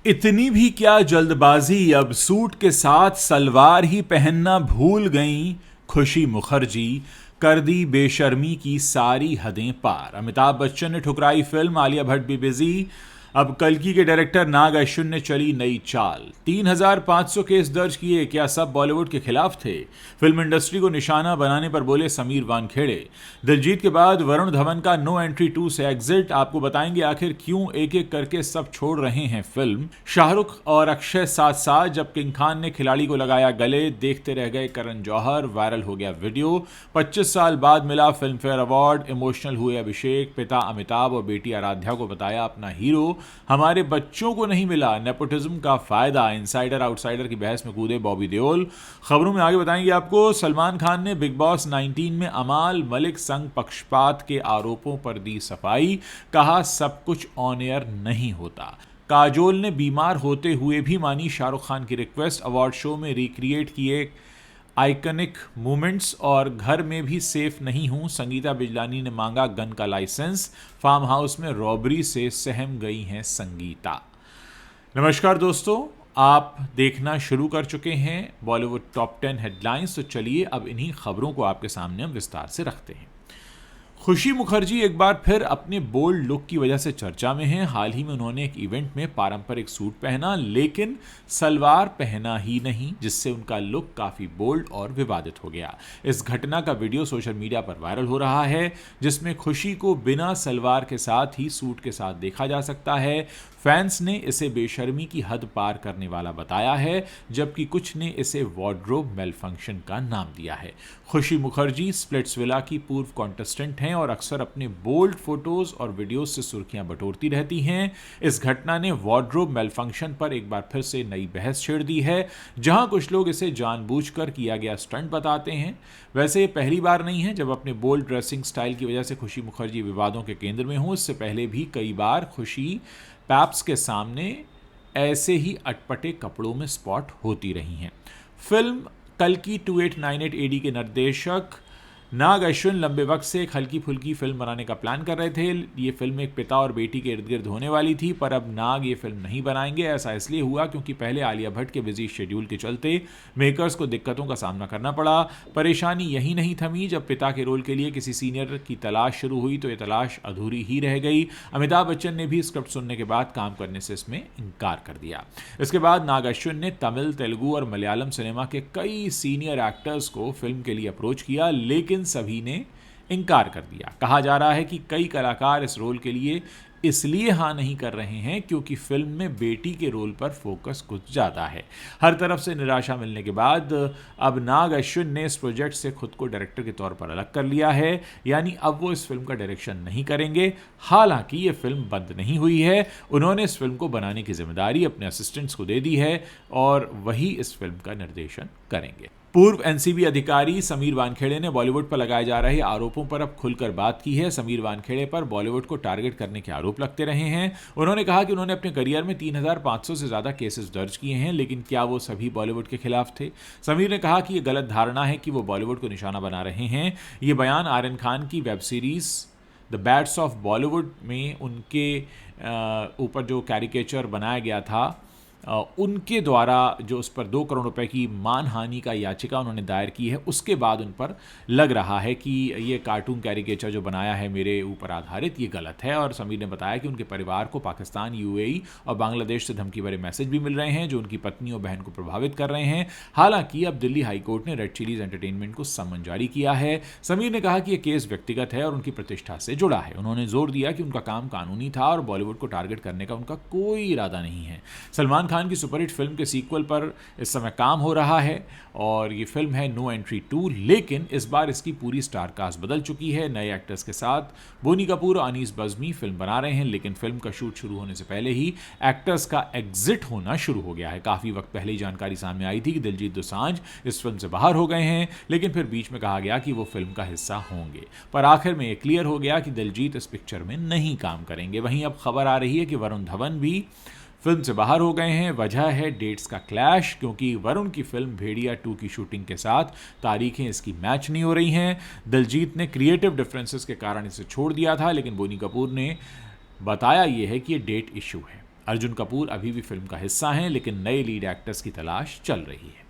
इतनी भी क्या जल्दबाजी, अब सूट के साथ सलवार ही पहनना भूल गईं खुशी मुखर्जी। कर दी बेशर्मी की सारी हदें पार। अमिताभ बच्चन ने ठुकराई फिल्म, आलिया भट्ट भी बिजी। अब कल्कि के डायरेक्टर नाग अश्विन ने चली नई चाल। 3,500 केस दर्ज किए, क्या सब बॉलीवुड के खिलाफ थे? फिल्म इंडस्ट्री को निशाना बनाने पर बोले समीर वानखेड़े। दिलजीत के बाद वरुण धवन का नो एंट्री 2 से एग्जिट। आपको बताएंगे आखिर क्यों एक एक करके सब छोड़ रहे हैं फिल्म। शाहरुख और अक्षय साथ साथ, जब किंग खान ने खिलाड़ी को लगाया गले, देखते रह गए करण जौहर, वायरल हो गया वीडियो। 25 साल बाद मिला फिल्म फेयर अवार्ड, इमोशनल हुए अभिषेक। पिता अमिताभ और बेटी आराध्या को बताया अपना हीरो। हमारे बच्चों को नहीं मिला नेपोटिज्म का फायदा, इनसाइडर आउटसाइडर की बहस में कूदे बॉबी देओल। खबरों में आगे बताएंगे आपको, सलमान खान ने बिग बॉस 19 में अमाल मलिक संग पक्षपात के आरोपों पर दी सफाई। कहा सब कुछ ऑन एयर नहीं होता। काजोल ने बीमार होते हुए भी मानी शाहरुख खान की रिक्वेस्ट। अवार्ड शो में रिक्रिएट किए आइकनिक मोमेंट्स और घर में भी सेफ नहीं हूं। संगीता बिजलानी ने मांगा गन का लाइसेंस। फार्म हाउस में रॉबरी से सहम गई हैं संगीता। नमस्कार दोस्तों, आप देखना शुरू कर चुके हैं बॉलीवुड टॉप 10 हेडलाइंस। तो चलिए अब इन्हीं खबरों को आपके सामने हम विस्तार से रखते हैं। खुशी मुखर्जी एक बार फिर अपने बोल्ड लुक की वजह से चर्चा में हैं। हाल ही में उन्होंने एक इवेंट में पारंपरिक सूट पहना, लेकिन सलवार पहना ही नहीं, जिससे उनका लुक काफी बोल्ड और विवादित हो गया। इस घटना का वीडियो सोशल मीडिया पर वायरल हो रहा है, जिसमें खुशी को बिना सलवार के साथ ही सूट के साथ देखा जा सकता है। फैंस ने इसे बेशर्मी की हद पार करने वाला बताया है, जबकि कुछ ने इसे वार्डरोब मेलफंक्शन का नाम दिया है। खुशी मुखर्जी स्प्लिट्सविला की पूर्व कॉन्टेस्टेंट हैं और अक्सर अपने बोल्ड फोटोज और वीडियोस से सुर्खियां बटोरती रहती हैं। इस घटना ने वार्डरोब मेलफंक्शन पर एक बार फिर से नई बहस छेड़ दी है, जहां कुछ लोग इसे जानबूझकर किया गया स्टंट बताते हैं। वैसे ये पहली बार नहीं है जब अपने बोल्ड ड्रेसिंग स्टाइल की वजह से खुशी मुखर्जी विवादों के केंद्र में हो। इससे पहले भी कई बार खुशी पैप्स के सामने ऐसे ही अटपटे कपड़ों में स्पॉट होती रही हैं। फिल्म कल्कि 2898 एडी के निर्देशक नाग अश्विन लंबे वक्त से एक हल्की फुल्की फिल्म बनाने का प्लान कर रहे थे। ये फिल्म एक पिता और बेटी के इर्द गिर्द होने वाली थी, पर अब नाग ये फिल्म नहीं बनाएंगे। ऐसा इसलिए हुआ क्योंकि पहले आलिया भट्ट के बिजी शेड्यूल के चलते मेकर्स को दिक्कतों का सामना करना पड़ा। परेशानी यही नहीं थमी, जब पिता के रोल के लिए किसी सीनियर की तलाश शुरू हुई तो ये तलाश अधूरी ही रह गई। अमिताभ बच्चन ने भी स्क्रिप्ट सुनने के बाद काम करने से इसमें इनकार कर दिया। इसके बाद नाग अश्विन ने तमिल, तेलुगु और मलयालम सिनेमा के कई सीनियर एक्टर्स को फिल्म के लिए अप्रोच किया, लेकिन सभी ने इनकार कर दिया। कहा जा रहा है कि कई कलाकार इस रोल के लिए इसलिए हाँ नहीं कर रहे हैं क्योंकि फिल्म में बेटी के रोल पर फोकस कुछ ज़्यादा है। हर तरफ से निराशा मिलने के बाद अब नाग अश्विन ने इस प्रोजेक्ट से खुद को डायरेक्टर के तौर पर अलग कर लिया है, यानी अब वो इस फिल्म का डायरेक्शन नहीं करेंगे। हालांकि ये फिल्म बंद नहीं हुई है, उन्होंने इस फिल्म को बनाने की जिम्मेदारी अपने असिस्टेंट्स को दे दी है और वही इस फिल्म का निर्देशन करेंगे। पूर्व एनसीबी अधिकारी समीर वानखेड़े ने बॉलीवुड पर लगाए जा रहे आरोपों पर अब खुलकर बात की है। समीर वानखेड़े पर बॉलीवुड को टारगेट करने के आरोप लगते रहे हैं। उन्होंने कहा कि उन्होंने अपने करियर में 3,500 से ज्यादा केसेस दर्ज किए हैं, लेकिन क्या वो सभी बॉलीवुड के खिलाफ थे? समीर ने कहा कि यह गलत धारणा है कि वो बॉलीवुड को निशाना बना रहे हैं। ये बयान आर्यन खान की web series the bats of Bollywood में उनके ऊपर जो कैरिकेचर बनाया गया था, उनके द्वारा जो उस पर 2 करोड़ रुपए की मानहानि का याचिका उन्होंने दायर की है, उसके बाद उन पर लग रहा है कि ये कार्टून कैरिकेचर जो बनाया है मेरे ऊपर आधारित, ये गलत है। और समीर ने बताया कि उनके परिवार को पाकिस्तान, यूएई और बांग्लादेश से धमकी भरे मैसेज भी मिल रहे हैं जो उनकी पत्नी और बहन को प्रभावित कर रहे हैं। हालांकि अब दिल्ली हाईकोर्ट ने रेड चिलीज एंटरटेनमेंट को समन जारी किया है। समीर ने कहा कि यह केस व्यक्तिगत है और उनकी प्रतिष्ठा से जुड़ा है। उन्होंने जोर दिया कि उनका काम कानूनी था और बॉलीवुड को टारगेट करने का उनका कोई इरादा नहीं है। सलमान खान की सुपरहिट फिल्म के सीक्वल पर इस समय काम हो रहा है और ये फिल्म है नो एंट्री 2, लेकिन इस बार इसकी पूरी स्टार कास्ट बदल चुकी है। नए एक्टर्स के साथ बोनी कपूर और अनीस बज़मी फिल्म बना रहे हैं, लेकिन फिल्म का शूट शुरू होने से पहले ही एक्टर्स का एग्जिट होना शुरू हो गया है। काफी वक्त पहले ही जानकारी सामने आई थी कि दिलजीत दोसांझ इस फिल्म से बाहर हो गए हैं, लेकिन फिर बीच में कहा गया कि वो फिल्म का हिस्सा होंगे, पर आखिर में ये क्लियर हो गया कि दिलजीत इस पिक्चर में नहीं काम करेंगे। वहीं अब खबर आ रही है कि वरुण धवन भी फिल्म से बाहर हो गए हैं। वजह है डेट्स का क्लैश, क्योंकि वरुण की फिल्म भेड़िया 2 की शूटिंग के साथ तारीखें इसकी मैच नहीं हो रही हैं। दिलजीत ने क्रिएटिव डिफरेंसेस के कारण इसे छोड़ दिया था, लेकिन बोनी कपूर ने बताया यह है कि ये डेट इशू है। अर्जुन कपूर अभी भी फिल्म का हिस्सा हैं, लेकिन नए लीड एक्टर्स की तलाश चल रही है।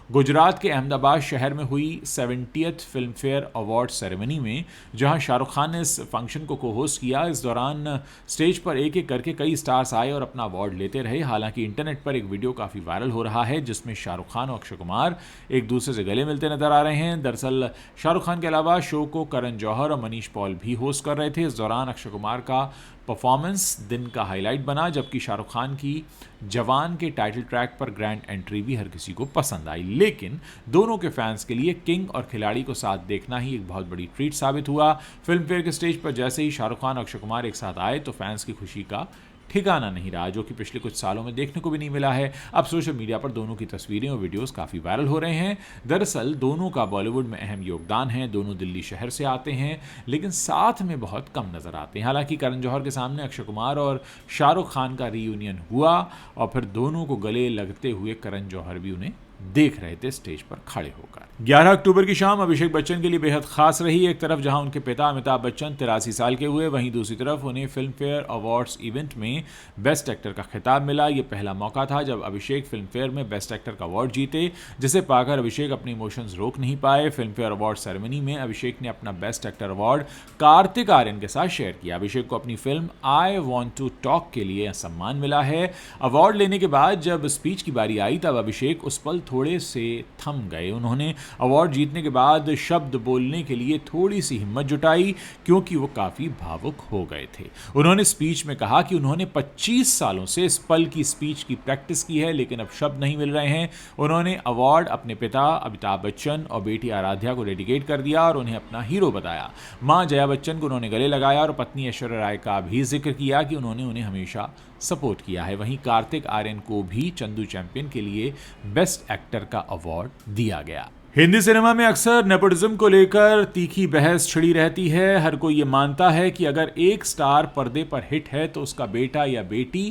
गुजरात के अहमदाबाद शहर में हुई 70th film fair award ceremony में जहां शाहरुख खान ने इस फंक्शन को को-होस्ट किया, इस दौरान स्टेज पर एक एक करके कई स्टार्स आए और अपना अवार्ड लेते रहे। हालांकि इंटरनेट पर एक वीडियो काफ़ी वायरल हो रहा है जिसमें शाहरुख खान और अक्षय कुमार एक दूसरे से गले मिलते नजर आ रहे हैं। दरअसल शाहरुख खान के अलावा शो को करण जौहर और मनीष पॉल भी होस्ट कर रहे थे। इस दौरान अक्षय कुमार का परफॉर्मेंस दिन का हाईलाइट बना, जबकि शाहरुख खान की जवान के टाइटल ट्रैक पर ग्रैंड एंट्री भी हर किसी को पसंद आई। लेकिन दोनों के फैंस के लिए किंग और खिलाड़ी को साथ देखना ही एक बहुत बड़ी ट्रीट साबित हुआ। फिल्म फेयर के स्टेज पर जैसे ही शाहरुख खान और अक्षय कुमार एक साथ आए तो फैंस की खुशी का ठिकाना नहीं रहा, जो कि पिछले कुछ सालों में देखने को भी नहीं मिला है। अब सोशल मीडिया पर दोनों की तस्वीरें और वीडियोस काफ़ी वायरल हो रहे हैं। दरअसल दोनों का बॉलीवुड में अहम योगदान है, दोनों दिल्ली शहर से आते हैं लेकिन साथ में बहुत कम नजर आते हैं। हालांकि करण जौहर के सामने अक्षय कुमार और शाहरुख खान का रीयूनियन हुआ और फिर दोनों को गले लगते हुए करण जौहर भी उन्हें देख रहे थे स्टेज पर खड़े होकर। 11 अक्टूबर की शाम अभिषेक बच्चन के लिए बेहद खास रही। एक तरफ जहां उनके पिता अमिताभ बच्चन 83 साल के हुए, वहीं दूसरी तरफ उन्हें फिल्म फेयर अवार्ड्स इवेंट में बेस्ट एक्टर का खिताब मिला। यह पहला मौका था जब अभिषेक फिल्म फेयर में बेस्ट एक्टर का अवार्ड जीते, जिसे पाकर अभिषेक अपने इमोशंस रोक नहीं पाए। फिल्म फेयर अवार्ड सेरेमनी में अभिषेक ने अपना best actor award Kartik Aaryan के साथ शेयर किया। अभिषेक को अपनी film I want to talk के लिए सम्मान मिला है। अवार्ड लेने के बाद जब स्पीच की बारी आई तब अभिषेक उस पल थोड़े से थम गए। उन्होंने अवार्ड जीतने के बाद शब्द बोलने के लिए थोड़ी सी हिम्मत जुटाई क्योंकि वो काफी भावुक हो गए थे। उन्होंने स्पीच में कहा कि उन्होंने 25 सालों से इस पल की स्पीच की प्रैक्टिस की है लेकिन अब शब्द नहीं मिल रहे हैं। उन्होंने अवार्ड अपने पिता अमिताभ बच्चन और बेटी आराध्या को डेडिकेट कर दिया और उन्हें अपना हीरो बताया। मां जया बच्चन को उन्होंने गले लगाया और पत्नी ऐश्वर्या राय का भी जिक्र किया कि उन्होंने उन्हें हमेशा सपोर्ट किया है। वहीं कार्तिक आर्यन को भी चंदू चैंपियन के लिए बेस्ट एक्टर का अवार्ड दिया गया। हिंदी सिनेमा में अक्सर नेपोटिज्म को लेकर तीखी बहस छिड़ी रहती है। हर कोई ये मानता है कि अगर एक स्टार पर्दे पर हिट है तो उसका बेटा या बेटी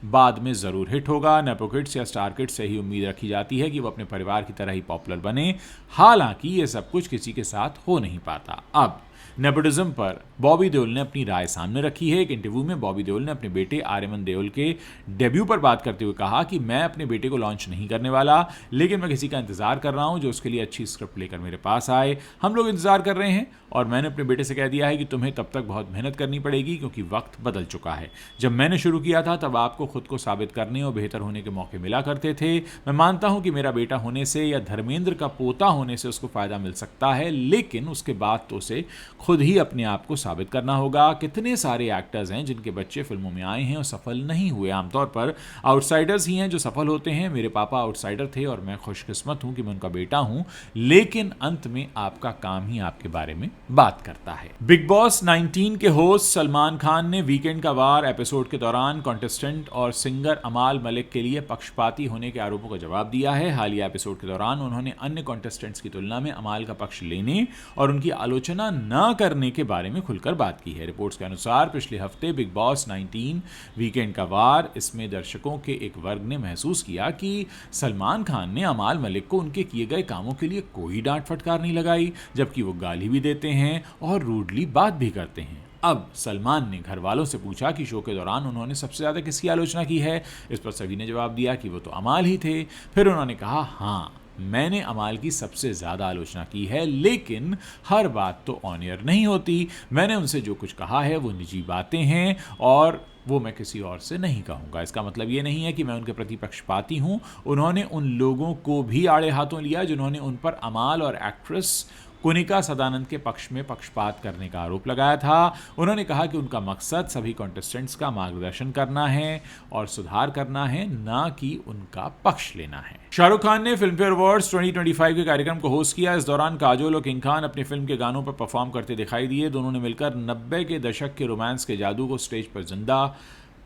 बाद में जरूर हिट होगा। नेपो किड्स या स्टार किड्स से ही उम्मीद रखी जाती है कि वो अपने परिवार की तरह ही पॉपुलर बने। हालांकि ये सब कुछ किसी के साथ हो नहीं पाता। अब नेपोटिज्म पर बॉबी देओल ने अपनी राय सामने रखी है। एक इंटरव्यू में बॉबी देओल ने अपने बेटे आर्यमन देओल के डेब्यू पर बात करते हुए कहा कि मैं अपने बेटे को लॉन्च नहीं करने वाला, लेकिन मैं किसी का इंतजार कर रहा हूं जो उसके लिए अच्छी स्क्रिप्ट लेकर मेरे पास आए। हम लोग इंतजार कर रहे हैं और मैंने अपने बेटे से कह दिया है कि तुम्हें तब तक बहुत मेहनत करनी पड़ेगी क्योंकि वक्त बदल चुका है। जब मैंने शुरू किया था तब आपको खुद को साबित करने और बेहतर होने के मौके मिला करते थे। मैं मानता हूं कि मेरा बेटा होने से या धर्मेंद्र का पोता होने से उसको फायदा मिल सकता है, लेकिन उसके बाद तो उसे खुद ही अपने आप को साबित करना होगा। कितने सारे एक्टर्स हैं जिनके बच्चे फिल्मों में आए हैं और सफल नहीं हुए। आमतौर पर आउटसाइडर्स ही हैं जो सफल होते हैं। मेरे पापा आउटसाइडर थे और मैं खुशकिस्मत हूं कि मैं उनका बेटा हूं, लेकिन अंत में आपका काम ही आपके बारे में बात करता है। बिग बॉस 19 के होस्ट सलमान खान ने वीकेंड का वार एपिसोड के दौरान कॉन्टेस्टेंट और सिंगर अमाल मलिक के लिए पक्षपाती होने के आरोपों का जवाब दिया है। हालिया एपिसोड के दौरान उन्होंने अन्य कॉन्टेस्टेंट्स की तुलना में अमाल का पक्ष लेने और उनकी आलोचना न करने के बारे में खुलकर बात की है। रिपोर्ट्स के अनुसार पिछले हफ्ते बिग बॉस 19 वीकेंड का वार, इसमें दर्शकों के एक वर्ग ने महसूस किया कि सलमान खान ने अमाल मलिक को उनके किए गए कामों के लिए कोई डांट फटकार नहीं लगाई, जबकि वो गाली भी देते हैं और रूडली बात भी करते हैं। अब सलमान ने घर वालों से पूछा कि शो के दौरान उन्होंने सबसे ज़्यादा किसकी आलोचना की है। इस पर सभी ने जवाब दिया कि वो तो अमाल ही थे। फिर उन्होंने कहा, हाँ मैंने अमाल की सबसे ज़्यादा आलोचना की है, लेकिन हर बात तो ऑन एयर नहीं होती। मैंने उनसे जो कुछ कहा है वो निजी बातें हैं और वो मैं किसी और से नहीं कहूँगा। इसका मतलब ये नहीं है कि मैं उनके प्रति पक्षपाती हूँ। उन्होंने उन लोगों को भी आड़े हाथों लिया जिन्होंने उन पर अमाल और एक्ट्रेस कुनिका सदानंद के पक्ष में पक्षपात करने का आरोप लगाया था। उन्होंने कहा कि उनका मकसद सभी कॉन्टेस्टेंट्स का मार्गदर्शन करना है और सुधार करना है, ना कि उनका पक्ष लेना है। शाहरुख खान ने फिल्म फेयर अवार्ड्स 2025 के कार्यक्रम को होस्ट किया। इस दौरान काजोल और किंग खान अपनी फिल्म के गानों पर परफॉर्म करते दिखाई दिए। दोनों ने मिलकर 90 के दशक के रोमांस के जादू को स्टेज पर जिंदा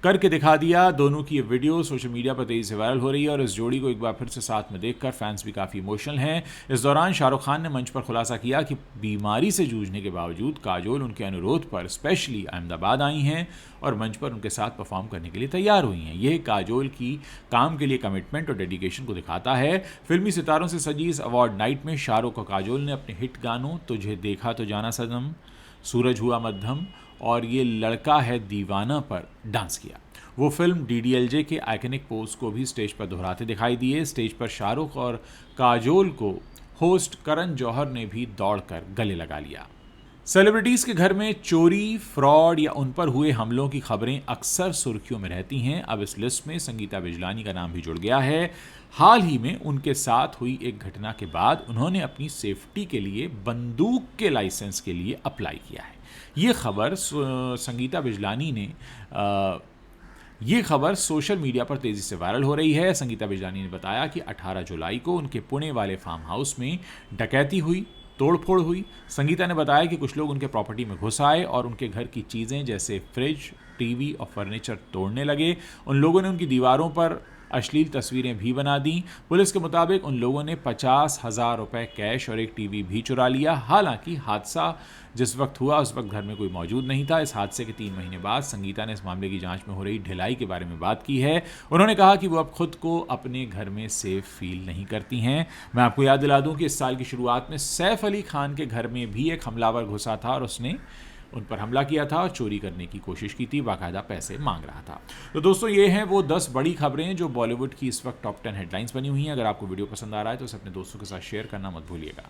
करके दिखा दिया। दोनों की ये वीडियो सोशल मीडिया पर तेजी से वायरल हो रही है और इस जोड़ी को एक बार फिर से साथ में देखकर फैंस भी काफ़ी इमोशनल हैं। इस दौरान शाहरुख खान ने मंच पर खुलासा किया कि बीमारी से जूझने के बावजूद काजोल उनके अनुरोध पर स्पेशली अहमदाबाद आई हैं और मंच पर उनके साथ परफॉर्म करने के लिए तैयार हुई हैं। यह काजोल की काम के लिए कमिटमेंट और डेडिकेशन को दिखाता है। फिल्मी सितारों से सजी इस अवार्ड नाइट में शाहरुख और काजोल ने अपने हिट गानों तुझे देखा तो जाना सनम, सूरज हुआ मध्यम और ये लड़का है दीवाना पर डांस किया। वो फिल्म डीडीएलजे के आइकनिक पोज को भी स्टेज पर दोहराते दिखाई दिए। स्टेज पर शाहरुख और काजोल को होस्ट करण जौहर ने भी दौड़कर गले लगा लिया। सेलिब्रिटीज के घर में चोरी, फ्रॉड या उन पर हुए हमलों की खबरें अक्सर सुर्खियों में रहती हैं। अब इस लिस्ट में संगीता बिजलानी का नाम भी जुड़ गया है। हाल ही में उनके साथ हुई एक घटना के बाद उन्होंने अपनी सेफ्टी के लिए बंदूक के लाइसेंस के लिए अप्लाई किया है। ये खबर संगीता बिजलानी ने ये खबर सोशल मीडिया पर तेजी से वायरल हो रही है। संगीता बिजलानी ने बताया कि 18 जुलाई को उनके पुणे वाले फार्म हाउस में डकैती हुई, तोड़फोड़ हुई। संगीता ने बताया कि कुछ लोग उनके प्रॉपर्टी में घुस आए और उनके घर की चीज़ें जैसे फ्रिज, टीवी और फर्नीचर तोड़ने लगे। उन लोगों ने उनकी दीवारों पर अश्लील तस्वीरें भी बना दी। पुलिस के मुताबिक उन लोगों ने 50,000 रुपए कैश और एक टीवी भी चुरा लिया। हालांकि हादसा जिस वक्त हुआ उस वक्त घर में कोई मौजूद नहीं था। इस हादसे के 3 महीने बाद संगीता ने इस मामले की जांच में हो रही ढिलाई के बारे में बात की है। उन्होंने कहा कि वो अब खुद को अपने घर में सेफ फील नहीं करती हैं। मैं आपको याद दिला दूं कि इस साल की शुरुआत में सैफ अली खान के घर में भी एक हमलावर घुसा था और उसने उन पर हमला किया था और चोरी करने की कोशिश की थी, बाकायदा पैसे मांग रहा था। तो दोस्तों, ये हैं वो 10 बड़ी खबरें जो बॉलीवुड की इस वक्त टॉप 10 हेडलाइंस बनी हुई हैं। अगर आपको वीडियो पसंद आ रहा है तो इसे अपने दोस्तों के साथ शेयर करना मत भूलिएगा।